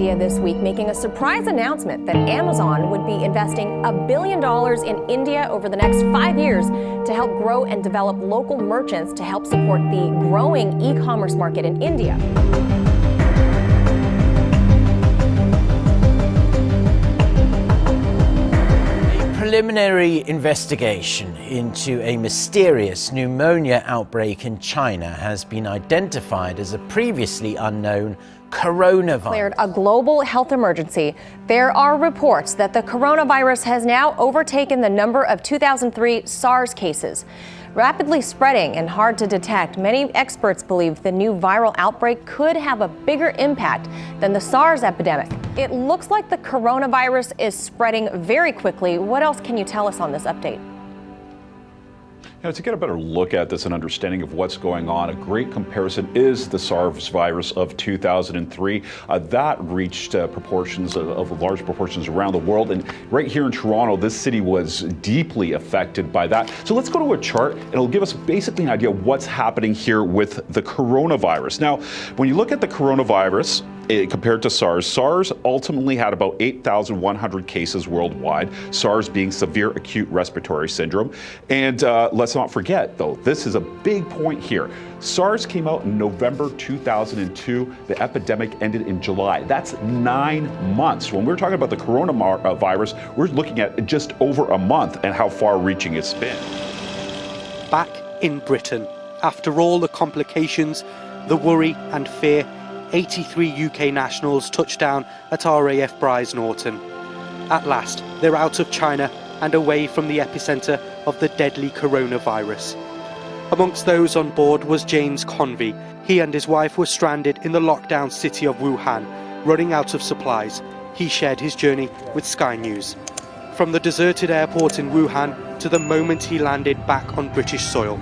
This week making a surprise announcement that Amazon would be investing $1 billion in India over the next 5 years to help grow and develop local merchants to help support the growing e-commerce market in India. A preliminary investigation into a mysterious pneumonia outbreak in China has been identified as a previously unknown coronavirus. Declared a global health emergency. There are reports that the coronavirus has now overtaken the number of 2003 SARS cases. Rapidly spreading and hard to detect, many experts believe the new viral outbreak could have a bigger impact than the SARS epidemic. It looks like the coronavirus is spreading very quickly. What else can you tell us on this update? To get a better look at this and understanding of what's going on, a great comparison is the SARS virus of 2003. That reached proportions of large proportions around the world. And right here in Toronto, this city was deeply affected by that. So let's go to a chart and it'll give us basically an idea of what's happening here with the coronavirus. Now, when you look at the coronavirus, compared to SARS, SARS ultimately had about 8,100 cases worldwide, SARS being severe acute respiratory syndrome. And let's not forget, though, this is a big point here. SARS came out in November 2002. The epidemic ended in July. That's 9 months. When we're talking about the coronavirus, we're looking at just over a month and how far-reaching it's been. Back in Britain, after all the complications, the worry and fear, 83 UK nationals touched down at RAF Brize Norton. At last, they're out of China and away from the epicentre of the deadly coronavirus. Amongst those on board was James Convey. He and his wife were stranded in the lockdown city of Wuhan, running out of supplies. He shared his journey with Sky News. From the deserted airport in Wuhan to the moment he landed back on British soil.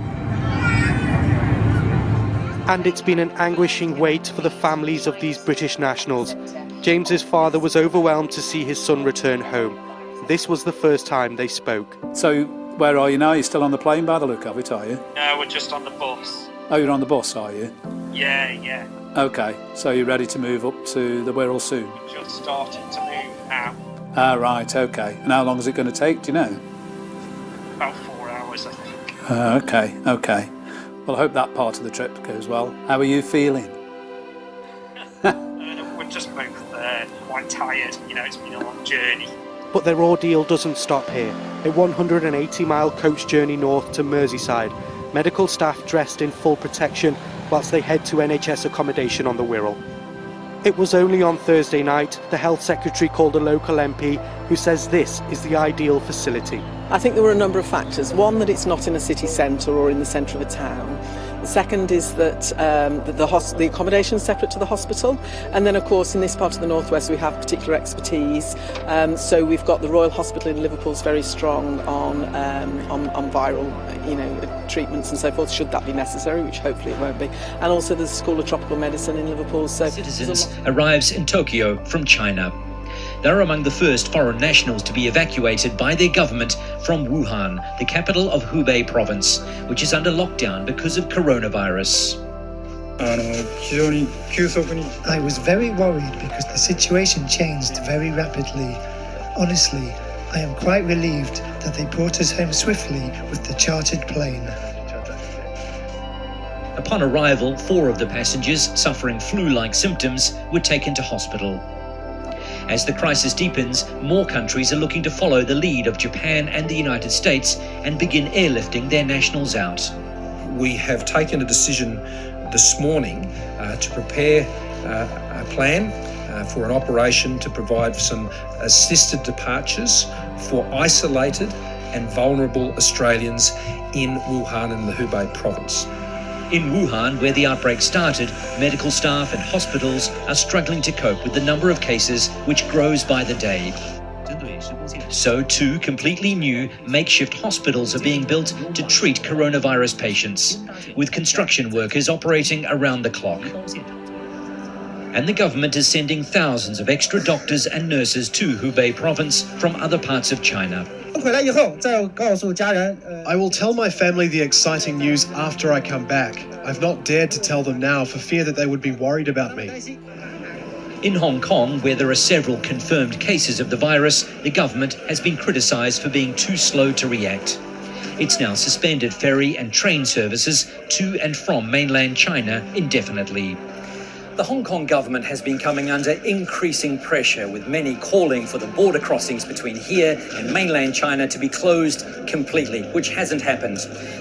And it's been an anguishing wait for the families of these British nationals. James's father was overwhelmed to see his son return home. This was the first time they spoke. So, where are you now? You're still on the plane by the look of it, are you? No, we're just on the bus. Oh, you're on the bus, are you? Yeah. Okay, so you're ready to move up to the Wirral soon? We're just starting to move now. Ah, right, okay. And how long is it going to take, do you know? About 4 hours, I think. Okay. Well, I hope that part of the trip goes well. How are you feeling? We're just both quite tired. It's been a long journey. But their ordeal doesn't stop here. A 180-mile coach journey north to Merseyside. Medical staff dressed in full protection whilst they head to NHS accommodation on the Wirral. It was only on Thursday night the Health Secretary called a local MP who says this is the ideal facility. I think there were a number of factors. One, that it's not in a city centre or in the centre of a town. The second is that the accommodation is separate to the hospital. And then, of course, in this part of the northwest, we have particular expertise. So we've got the Royal Hospital in Liverpool is very strong on viral, treatments and so forth, should that be necessary, which hopefully it won't be. And also there's the School of Tropical Medicine in Liverpool. So citizens arrives in Tokyo from China. They're among the first foreign nationals to be evacuated by their government from Wuhan, the capital of Hubei province, which is under lockdown because of coronavirus. I was very worried because the situation changed very rapidly. Honestly, I am quite relieved that they brought us home swiftly with the chartered plane. Upon arrival, 4 of the passengers suffering flu-like symptoms were taken to hospital. As the crisis deepens, more countries are looking to follow the lead of Japan and the United States and begin airlifting their nationals out. We have taken a decision this morning to prepare a plan for an operation to provide some assisted departures for isolated and vulnerable Australians in Wuhan and the Hubei province. In Wuhan, where the outbreak started, medical staff and hospitals are struggling to cope with the number of cases which grows by the day. So 2 completely new makeshift hospitals are being built to treat coronavirus patients, with construction workers operating around the clock. And the government is sending thousands of extra doctors and nurses to Hubei province from other parts of China. I will tell my family the exciting news after I come back. I've not dared to tell them now for fear that they would be worried about me. In Hong Kong, where there are several confirmed cases of the virus, the government has been criticised for being too slow to react. It's now suspended ferry and train services to and from mainland China indefinitely. The Hong Kong government has been coming under increasing pressure, with many calling for the border crossings between here and mainland China to be closed completely, which hasn't happened.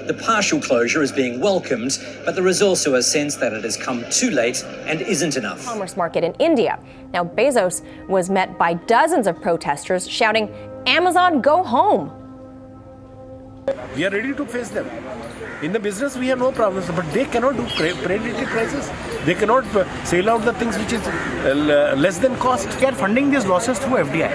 The partial closure is being welcomed, but there is also a sense that it has come too late and isn't enough. Commerce market in India. Now, Bezos was met by dozens of protesters shouting, "Amazon, go home." We are ready to face them. In the business, we have no problems, but they cannot do predatory prices. They cannot sell out the things which is less than cost. They are funding these losses through FDI.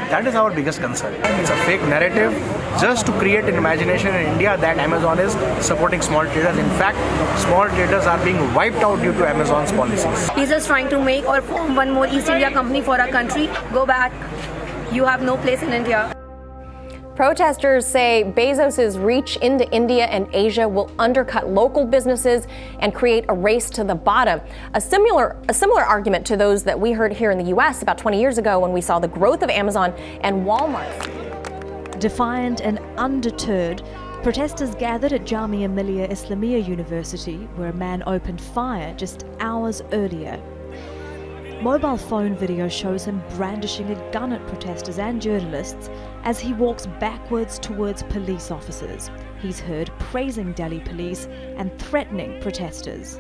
That is our biggest concern. It's a fake narrative just to create an imagination in India that Amazon is supporting small traders. In fact, small traders are being wiped out due to Amazon's policies. He's just trying to make or form one more East India company for our country. Go back. You have no place in India. Protesters say Bezos' reach into India and Asia will undercut local businesses and create a race to the bottom. A similar argument to those that we heard here in the U.S. about 20 years ago when we saw the growth of Amazon and Walmart. Defiant and undeterred, protesters gathered at Jamia Millia Islamia University, where a man opened fire just hours earlier. Mobile phone video shows him brandishing a gun at protesters and journalists as he walks backwards towards police officers. He's heard praising Delhi police and threatening protesters.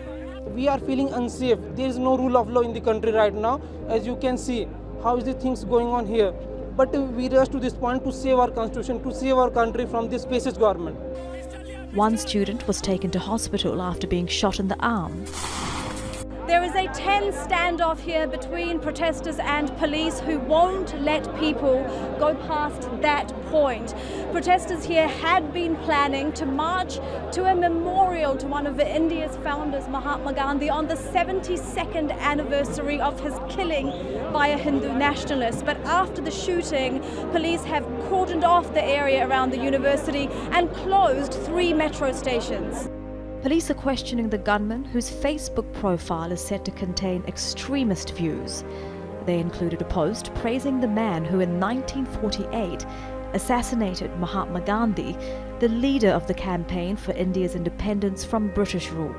We are feeling unsafe. There is no rule of law in the country right now. As you can see, how is the things going on here? But we rush to this point to save our constitution, to save our country from this fascist government. One student was taken to hospital after being shot in the arm. There is a tense standoff here between protesters and police who won't let people go past that point. Protesters here had been planning to march to a memorial to one of India's founders, Mahatma Gandhi, on the 72nd anniversary of his killing by a Hindu nationalist. But after the shooting, police have cordoned off the area around the university and closed 3 metro stations. Police are questioning the gunman, whose Facebook profile is said to contain extremist views. They included a post praising the man who in 1948 assassinated Mahatma Gandhi, the leader of the campaign for India's independence from British rule.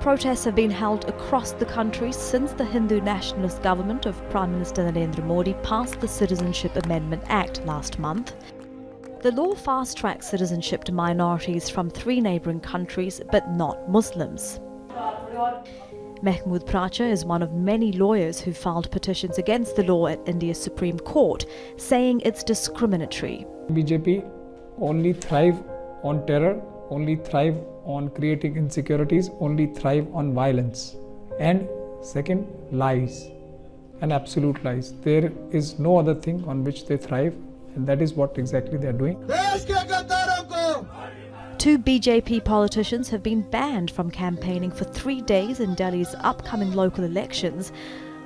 Protests have been held across the country since the Hindu nationalist government of Prime Minister Narendra Modi passed the Citizenship Amendment Act last month. The law fast-tracks citizenship to minorities from 3 neighbouring countries, but not Muslims. Mahmood Pracha is one of many lawyers who filed petitions against the law at India's Supreme Court, saying it's discriminatory. BJP only thrive on terror, only thrive on creating insecurities, only thrive on violence. And second, lies, and absolute lies. There is no other thing on which they thrive. And that is what exactly they are doing. 2 BJP politicians have been banned from campaigning for 3 days in Delhi's upcoming local elections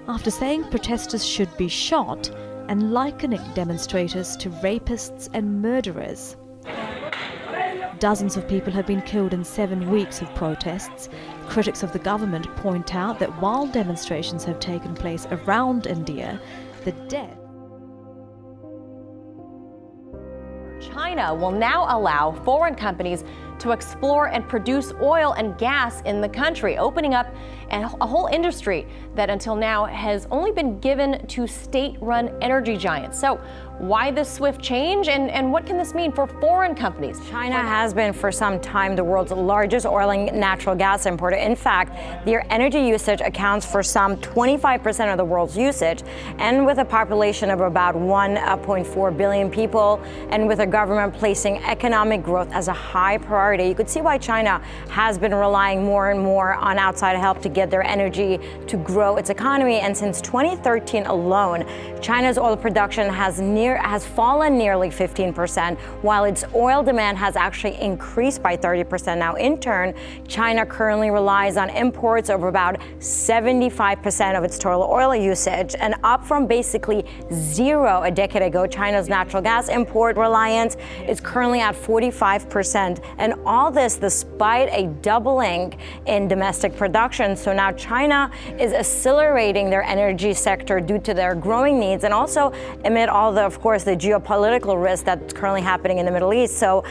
after saying protesters should be shot and likening demonstrators to rapists and murderers. Dozens of people have been killed in 7 weeks of protests. Critics of the government point out that while demonstrations have taken place around India, the death China will now allow foreign companies to explore and produce oil and gas in the country, opening up a whole industry that until now has only been given to state-run energy giants. So why this swift change, and what can this mean for foreign companies? China has been for some time the world's largest oil and natural gas importer. In fact, their energy usage accounts for some 25% of the world's usage. And with a population of about 1.4 billion people, and with a government placing economic growth as a high priority, you could see why China has been relying more and more on outside help to get their energy to grow its economy. And since 2013 alone, China's oil production has fallen nearly 15%, while its oil demand has actually increased by 30%. Now, in turn, China currently relies on imports of about 75% of its total oil usage, and up from basically zero a decade ago. China's natural gas import reliance is currently at 45%, and all this despite a doubling in domestic production. So now China is accelerating their energy sector due to their growing needs, and also amid all the, of course, the geopolitical risk that's currently happening in the Middle East. So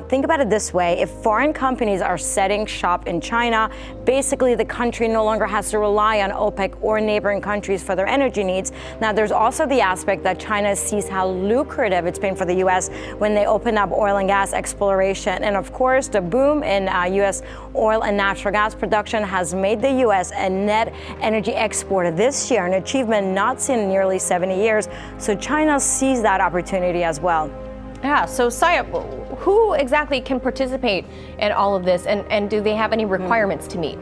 think about it this way. If foreign companies are setting shop in China, basically the country no longer has to rely on OPEC or neighboring countries for their energy needs. Now, there's also the aspect that China sees how lucrative it's been for the U.S. when they open up oil and gas exploration. And of course, the boom in U.S. oil and natural gas production has made the U.S. a net energy exporter this year, an achievement not seen in nearly 70 years. So China sees that opportunity as well. Yeah, so Sayap, who exactly can participate in all of this, and do they have any requirements to meet?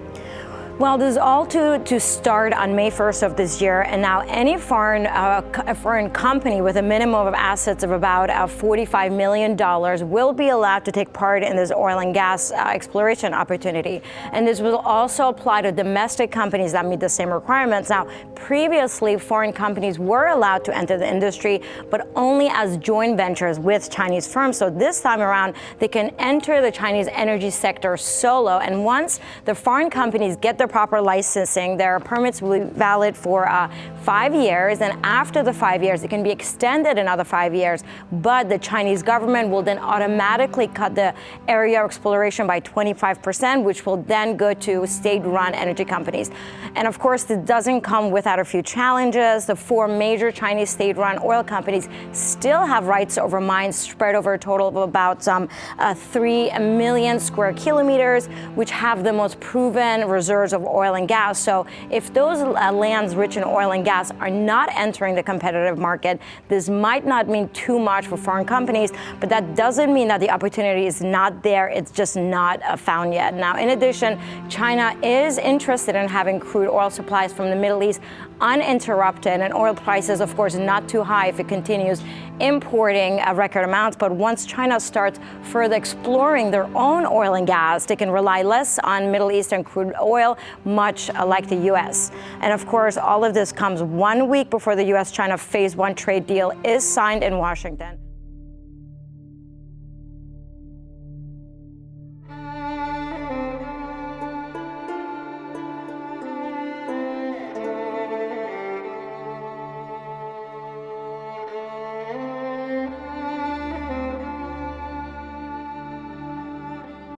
Well, this is all to start on May 1st of this year, and now any foreign company with a minimum of assets of about $45 million will be allowed to take part in this oil and gas exploration opportunity. And this will also apply to domestic companies that meet the same requirements. Now, previously, foreign companies were allowed to enter the industry, but only as joint ventures with Chinese firms. So this time around, they can enter the Chinese energy sector solo. And once the foreign companies get their proper licensing, their permits will be valid for 5 years, and after the 5 years it can be extended another 5 years, but the Chinese government will then automatically cut the area of exploration by 25%, which will then go to state-run energy companies. And of course, it doesn't come without a few challenges. The 4 major Chinese state-run oil companies still have rights over mines spread over a total of about 3 million square kilometers, which have the most proven reserves of oil and gas. So if those lands rich in oil and gas are not entering the competitive market, this might not mean too much for foreign companies, but that doesn't mean that the opportunity is not there. It's just not found yet. Now, in addition, China is interested in having crude oil supplies from the Middle East uninterrupted, and oil prices, of course, not too high if it continues importing record amounts. But once China starts further exploring their own oil and gas, they can rely less on Middle Eastern crude oil, much like the U.S. And of course, all of this comes 1 week before the U.S.-China Phase 1 trade deal is signed in Washington.